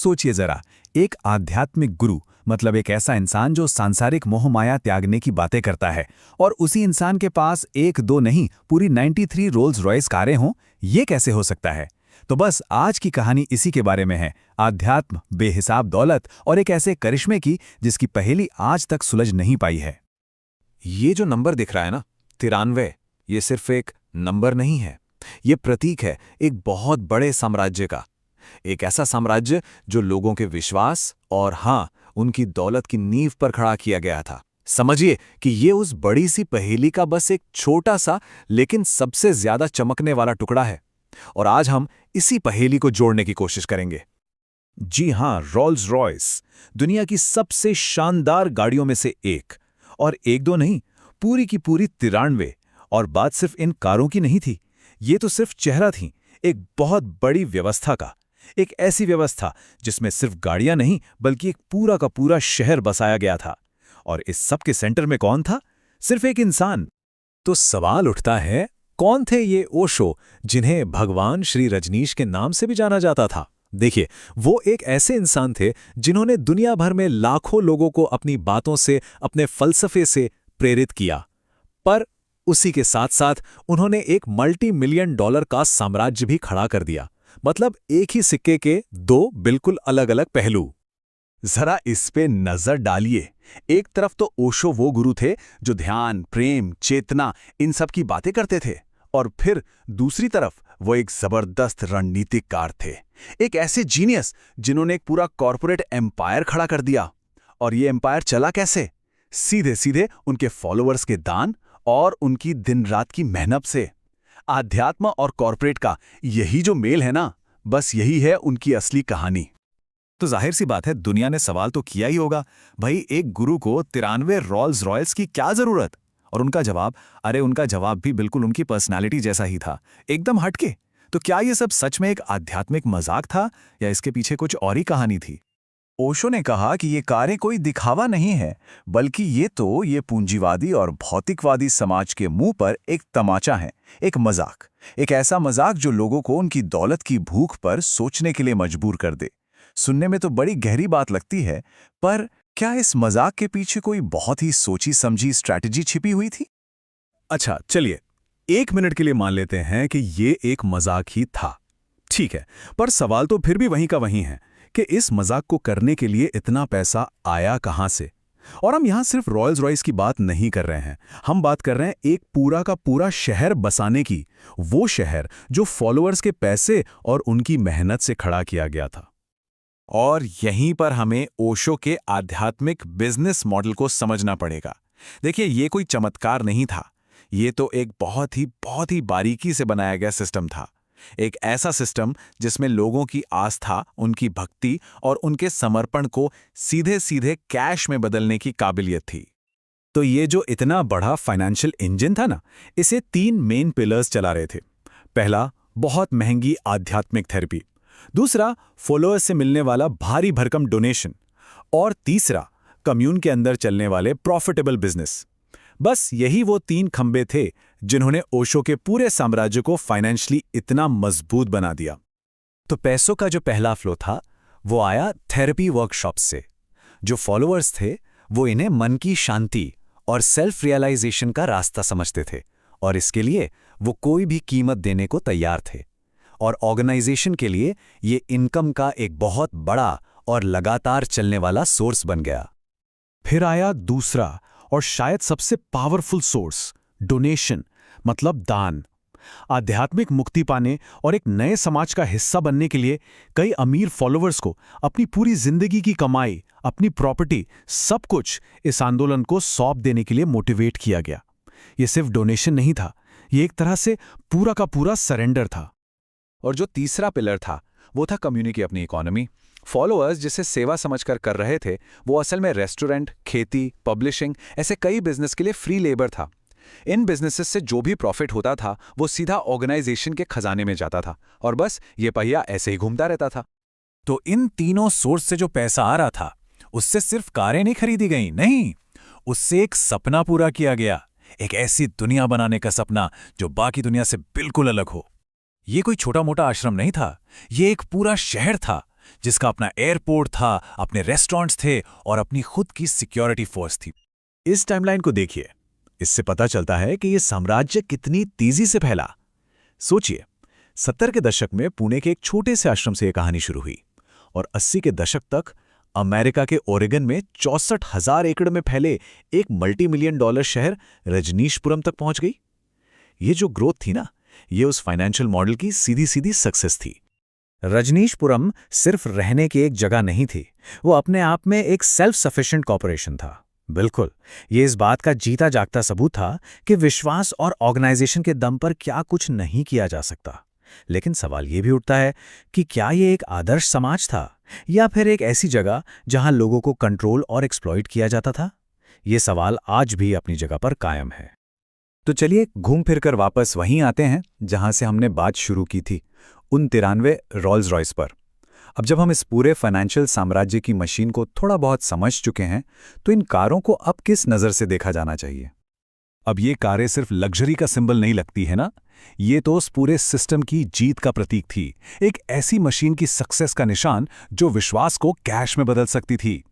सोचिए जरा, एक आध्यात्मिक गुरु मतलब एक ऐसा इंसान जो सांसारिक मोह माया त्यागने की बातें करता है, और उसी इंसान के पास एक दो नहीं पूरी 93 रोल्स रॉयस कारें हों, ये कैसे हो सकता है? तो बस आज की कहानी इसी के बारे में है। आध्यात्म, बेहिसाब दौलत और एक ऐसे करिश्मे की जिसकी पहेली आज तक सुलझ नहीं पाई है। ये जो नंबर दिख रहा है ना, 93, ये सिर्फ एक नंबर नहीं है। ये प्रतीक है एक बहुत बड़े साम्राज्य का। एक ऐसा साम्राज्य जो लोगों के विश्वास और हाँ, उनकी दौलत की नींव पर खड़ा किया गया था। समझिए कि ये उस बड़ी सी पहेली का बस एक छोटा सा लेकिन सबसे ज्यादा चमकने वाला टुकड़ा है। और आज हम इसी पहेली को जोड़ने की कोशिश करेंगे। जी हाँ, रोल्स रॉयस दुनिया की सबसे शानदार गाड़ियों में से एक, और एक दो नहीं, पूरी की पूरी 93। और बात सिर्फ इन कारों की नहीं थी, ये तो सिर्फ चेहरा थी एक बहुत बड़ी व्यवस्था का। एक ऐसी व्यवस्था जिसमें सिर्फ गाड़ियां नहीं बल्कि एक पूरा का पूरा शहर बसाया गया था। और इस सब के सेंटर में कौन था? सिर्फ एक इंसान। तो सवाल उठता है, कौन थे ये ओशो, जिन्हें भगवान श्री रजनीश के नाम से भी जाना जाता था? देखिए, वो एक ऐसे इंसान थे जिन्होंने दुनिया भर में लाखों लोगों को अपनी बातों से, अपने फलसफे से प्रेरित किया। पर उसी के साथ साथ उन्होंने एक $multi-million का साम्राज्य भी खड़ा कर दिया। मतलब एक ही सिक्के के दो बिल्कुल अलग अलग पहलू। जरा इस पे नजर डालिए। एक तरफ तो ओशो वो गुरु थे जो ध्यान, प्रेम, चेतना इन सब की बातें करते थे, और फिर दूसरी तरफ वो एक जबरदस्त रणनीतिकार थे। एक ऐसे जीनियस जिन्होंने एक पूरा कॉर्पोरेट एम्पायर खड़ा कर दिया। और ये एम्पायर चला कैसे? सीधे सीधे उनके फॉलोअर्स के दान और उनकी दिन रात की मेहनत से। आध्यात्म और कॉर्पोरेट का यही जो मेल है ना, बस यही है उनकी असली कहानी। तो जाहिर सी बात है, दुनिया ने सवाल तो किया ही होगा, भाई एक गुरु को 93 रोल्स रॉयस की क्या जरूरत? और उनका जवाब, अरे उनका जवाब भी बिल्कुल उनकी पर्सनालिटी जैसा ही था, एकदम हटके। तो क्या ये सब सच में एक आध्यात्मिक मजाक था या इसके पीछे कुछ और ही कहानी थी? ओशो ने कहा कि ये कारें कोई दिखावा नहीं है, बल्कि ये पूंजीवादी और भौतिकवादी समाज के मुंह पर एक तमाचा है, एक मजाक। एक ऐसा मजाक जो लोगों को उनकी दौलत की भूख पर सोचने के लिए मजबूर कर दे। सुनने में तो बड़ी गहरी बात लगती है, पर क्या इस मजाक के पीछे कोई बहुत ही सोची समझी स्ट्रैटेजी छिपी हुई थी? अच्छा चलिए, 1 मिनट के लिए मान लेते हैं कि ये एक मजाक ही था। ठीक है, पर सवाल तो फिर भी वहीं का वहीं है कि इस मजाक को करने के लिए इतना पैसा आया कहां से? और हम यहां सिर्फ रॉयल्स रॉयस की बात नहीं कर रहे हैं, हम बात कर रहे हैं एक पूरा का पूरा शहर बसाने की। वो शहर जो फॉलोअर्स के पैसे और उनकी मेहनत से खड़ा किया गया था। और यहीं पर हमें ओशो के आध्यात्मिक बिजनेस मॉडल को समझना पड़ेगा। देखिए, ये कोई चमत्कार नहीं था, ये तो एक बहुत ही बारीकी से बनाया गया सिस्टम था। एक ऐसा सिस्टम जिसमें लोगों की आस्था, उनकी भक्ति और उनके समर्पण को सीधे सीधे कैश में बदलने की काबिलियत थी। तो ये जो इतना बड़ा फाइनेंशियल इंजन था ना, इसे 3 मेन पिलर्स चला रहे थे। पहला, बहुत महंगी आध्यात्मिक थेरेपी। दूसरा, फॉलोअर्स से मिलने वाला भारी भरकम डोनेशन। और तीसरा, कम्यून के अंदर चलने वाले प्रॉफिटेबल बिजनेस। बस यही वो 3 खंबे थे जिन्होंने ओशो के पूरे साम्राज्य को फाइनेंशियली इतना मजबूत बना दिया। तो पैसों का जो पहला फ्लो था वो आया थेरेपी वर्कशॉप्स से। जो फॉलोअर्स थे वो इन्हें मन की शांति और सेल्फ रियलाइजेशन का रास्ता समझते थे, और इसके लिए वो कोई भी कीमत देने को तैयार थे। और ऑर्गेनाइजेशन के लिए ये इनकम का एक बहुत बड़ा और लगातार चलने वाला सोर्स बन गया। फिर आया दूसरा और शायद सबसे पावरफुल सोर्स, डोनेशन, मतलब दान। आध्यात्मिक मुक्ति पाने और एक नए समाज का हिस्सा बनने के लिए कई अमीर फॉलोअर्स को अपनी पूरी जिंदगी की कमाई, अपनी प्रॉपर्टी, सब कुछ इस आंदोलन को सौंप देने के लिए मोटिवेट किया गया। ये सिर्फ डोनेशन नहीं था, ये एक तरह से पूरा का पूरा सरेंडर था। और जो तीसरा पिलर था वो था कम्युनिटी की अपनी इकोनॉमी। फॉलोअर्स जिसे सेवा समझकर कर रहे थे, वो असल में रेस्टोरेंट, खेती, पब्लिशिंग, ऐसे कई बिजनेस के लिए फ्री लेबर था। इन बिजनेसेस से जो भी प्रॉफिट होता था वो सीधा ऑर्गेनाइजेशन के खजाने में जाता था, और बस ये पहिया ऐसे ही घूमता रहता था। तो इन तीनों सोर्स से जो पैसा आ रहा था उससे सिर्फ कारें नहीं खरीदी गई, नहीं, उससे एक सपना पूरा किया गया। एक ऐसी दुनिया बनाने का सपना जो बाकी दुनिया से बिल्कुल अलग हो। ये कोई छोटा मोटा आश्रम नहीं था, ये एक पूरा शहर था जिसका अपना एयरपोर्ट था, अपने रेस्टोरेंट्स थे और अपनी खुद की सिक्योरिटी फोर्स थी। इस टाइमलाइन को देखिए, इससे पता चलता है कि यह साम्राज्य कितनी तेजी से फैला। सोचिए, 70 के दशक में पुणे के एक छोटे से आश्रम से यह कहानी शुरू हुई और 80 के दशक तक अमेरिका के ओरेगन में 64,000 एकड़ में फैले एक $multi-million शहर रजनीशपुरम तक पहुंच गई। ये जो ग्रोथ थी ना, ये उस फाइनेंशियल मॉडल की सीधी सीधी सक्सेस थी। रजनीशपुरम सिर्फ रहने की एक जगह नहीं थी, वो अपने आप में एक सेल्फ सफिशिएंट कॉर्पोरेशन था। बिल्कुल, ये इस बात का जीता जागता सबूत था कि विश्वास और ऑर्गेनाइजेशन के दम पर क्या कुछ नहीं किया जा सकता। लेकिन सवाल ये भी उठता है कि क्या ये एक आदर्श समाज था या फिर एक ऐसी जगह जहां लोगों को कंट्रोल और एक्सप्लॉइट किया जाता था? ये सवाल आज भी अपनी जगह पर कायम है। तो चलिए घूम फिरकर वापस वहीं आते हैं जहां से हमने बात शुरू की थी, उन 93 रॉल्स रॉयस पर। अब जब हम इस पूरे फाइनेंशियल साम्राज्य की मशीन को थोड़ा बहुत समझ चुके हैं, तो इन कारों को अब किस नज़र से देखा जाना चाहिए? अब ये कारें सिर्फ लग्जरी का सिंबल नहीं लगती है ना, ये तो उस पूरे सिस्टम की जीत का प्रतीक थी। एक ऐसी मशीन की सक्सेस का निशान जो विश्वास को कैश में बदल सकती थी।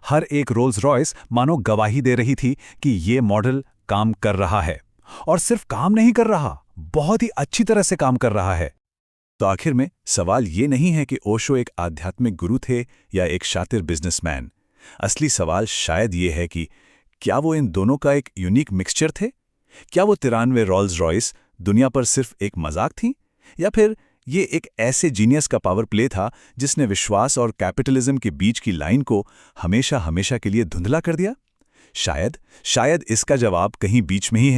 हर एक रोल्स रॉयस मानो गवाही दे रही थी कि ये मॉडल काम कर रहा है, और सिर्फ काम नहीं कर रहा, बहुत ही अच्छी तरह से काम कर रहा है। तो आखिर में सवाल ये नहीं है कि ओशो एक आध्यात्मिक गुरु थे या एक शातिर बिजनेसमैन। असली सवाल शायद ये है कि क्या वो इन दोनों का एक यूनिक मिक्सचर थे? क्या वो 93 रॉल्स रॉयस दुनिया पर सिर्फ एक मजाक थी, या फिर ये एक ऐसे जीनियस का पावर प्ले था जिसने विश्वास और कैपिटलिज्म के बीच की लाइन को हमेशा हमेशा के लिए धुंधला कर दिया? शायद इसका जवाब कहीं बीच में ही है।